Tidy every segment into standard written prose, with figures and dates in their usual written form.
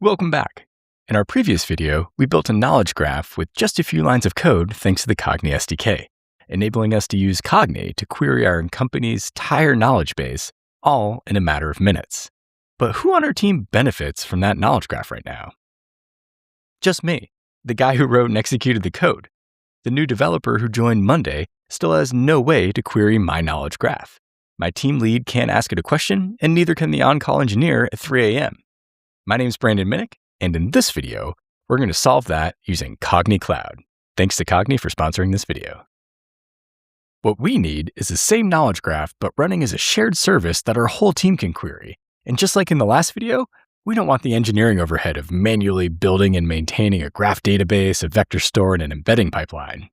Welcome back. In our previous video, we built a knowledge graph with just a few lines of code thanks to the Cognee SDK, enabling us to use Cognee to query our company's entire knowledge base, all in a matter of minutes. But who on our team benefits from that knowledge graph right now? Just me, the guy who wrote and executed the code. The new developer who joined Monday still has no way to query my knowledge graph. My team lead can't ask it a question, and neither can the on-call engineer at 3 a.m. My name's Brandon Minnick, and in this video, we're going to solve that using Cognee Cloud. Thanks to Cognee for sponsoring this video. What we need is the same knowledge graph, but running as a shared service that our whole team can query. And just like in the last video, we don't want the engineering overhead of manually building and maintaining a graph database, a vector store, and an embedding pipeline.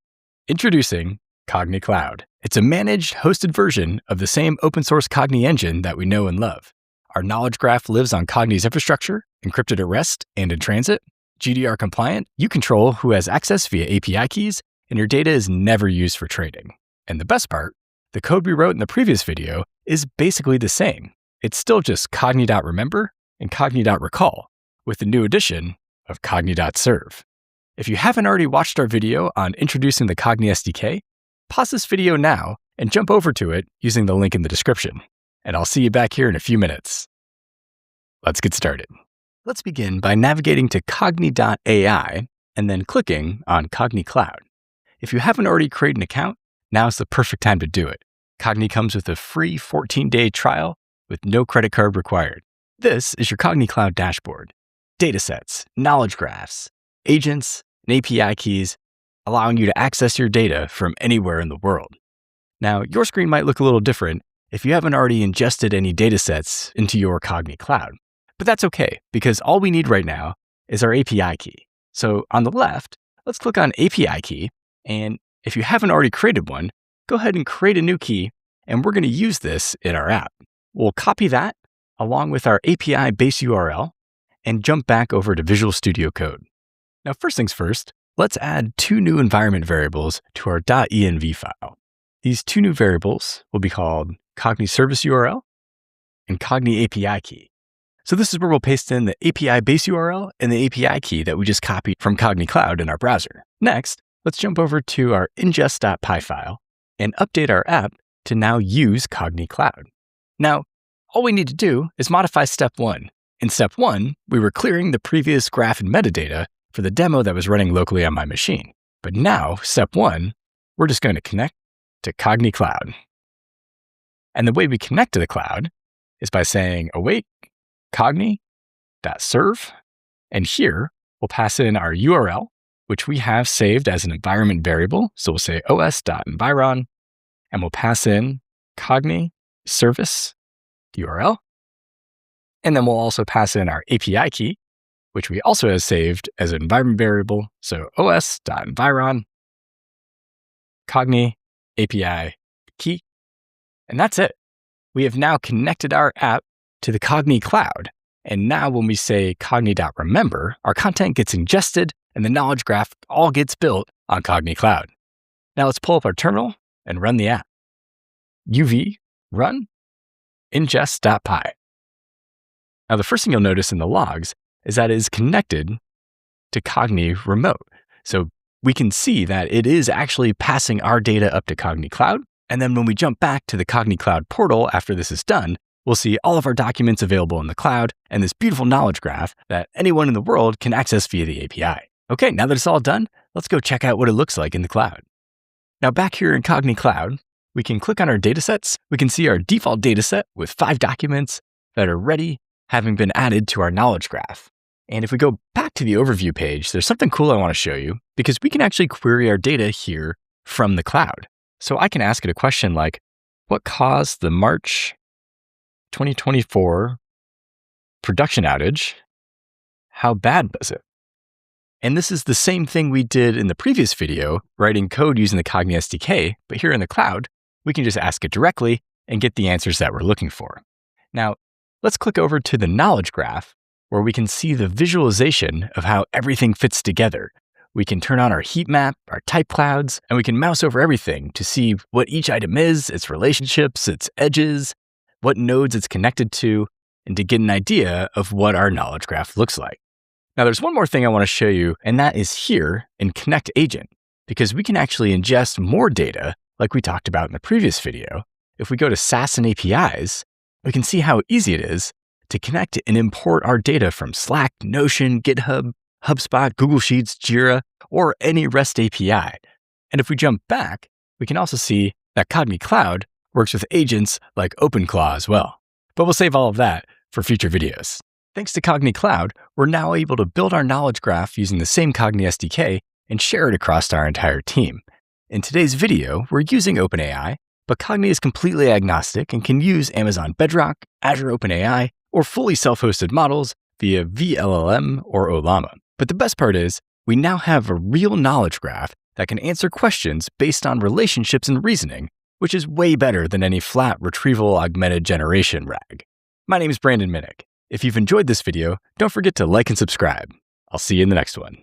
Introducing Cognee Cloud. It's a managed, hosted version of the same open source Cognee engine that we know and love. Our knowledge graph lives on Cognee's infrastructure, encrypted at rest and in transit, GDPR compliant. You control who has access via API keys, and your data is never used for trading. And the best part, the code we wrote in the previous video is basically the same. It's still just cognee.remember and cognee.recall, with the new addition of cognee.serve. If you haven't already watched our video on introducing the Cognee SDK, pause this video now and jump over to it using the link in the description. And I'll see you back here in a few minutes. Let's get started. Let's begin by navigating to cognee.ai and then clicking on Cognee Cloud. If you haven't already created an account, now's the perfect time to do it. Cognee comes with a free 14-day trial with no credit card required. This is your Cognee Cloud dashboard. Datasets, knowledge graphs, agents, and API keys, allowing you to access your data from anywhere in the world. Now, your screen might look a little different if you haven't already ingested any datasets into your Cognee Cloud. But that's okay, because all we need right now is our API key. So on the left, let's click on API key, and if you haven't already created one, go ahead and create a new key, and we're going to use this in our app. We'll copy that along with our API base URL and jump back over to Visual Studio Code. Now, first things first, let's add two new environment variables to our .env file. These two new variables will be called Cognee service URL and Cognee API key. So this is where we'll paste in the API base URL and the API key that we just copied from Cognee Cloud in our browser. Next, let's jump over to our ingest.py file and update our app to now use Cognee Cloud. Now, all we need to do is modify step 1. In step 1, we were clearing the previous graph and metadata for the demo that was running locally on my machine. But now, step 1, we're just going to connect to Cognee Cloud. And the way we connect to the cloud is by saying await cognee.serve. And here we'll pass in our URL, which we have saved as an environment variable. So we'll say os.environ, and we'll pass in Cognee service URL. And then we'll also pass in our API key, which we also have saved as an environment variable. So os.environ, Cognee API key. And that's it. We have now connected our app to the Cognee Cloud. And now when we say cognee.remember, our content gets ingested and the knowledge graph all gets built on Cognee Cloud. Now let's pull up our terminal and run the app. UV run ingest.py. Now the first thing you'll notice in the logs is that it is connected to Cognee remote. So we can see that it is actually passing our data up to Cognee Cloud. And then when we jump back to the Cognee Cloud portal after this is done, we'll see all of our documents available in the cloud and this beautiful knowledge graph that anyone in the world can access via the API. Okay, now that it's all done, let's go check out what it looks like in the cloud. Now back here in Cognee Cloud, we can click on our datasets. We can see our default dataset with 5 documents that are ready, having been added to our knowledge graph. And if we go back to the overview page, there's something cool I want to show you because we can actually query our data here from the cloud. So I can ask it a question like, what caused the March 2024 production outage? How bad was it? And this is the same thing we did in the previous video, writing code using the Cognee SDK, but here in the cloud, we can just ask it directly and get the answers that we're looking for. Now, let's click over to the knowledge graph where we can see the visualization of how everything fits together. We can turn on our heat map, our type clouds, and we can mouse over everything to see what each item is, its relationships, its edges, what nodes it's connected to, and to get an idea of what our knowledge graph looks like. Now, there's one more thing I want to show you, and that is here in Connect Agent, because we can actually ingest more data like we talked about in the previous video. If we go to SaaS and APIs, we can see how easy it is to connect and import our data from Slack, Notion, GitHub, HubSpot, Google Sheets, Jira, or any REST API. And if we jump back, we can also see that Cognee Cloud works with agents like OpenClaw as well. But we'll save all of that for future videos. Thanks to Cognee Cloud, we're now able to build our knowledge graph using the same Cognee SDK and share it across our entire team. In today's video, we're using OpenAI, but Cognee is completely agnostic and can use Amazon Bedrock, Azure OpenAI, or fully self-hosted models via VLLM or Ollama. But the best part is, we now have a real knowledge graph that can answer questions based on relationships and reasoning, which is way better than any flat retrieval augmented generation RAG. My name is Brandon Minnick. If you've enjoyed this video, don't forget to like and subscribe. I'll see you in the next one.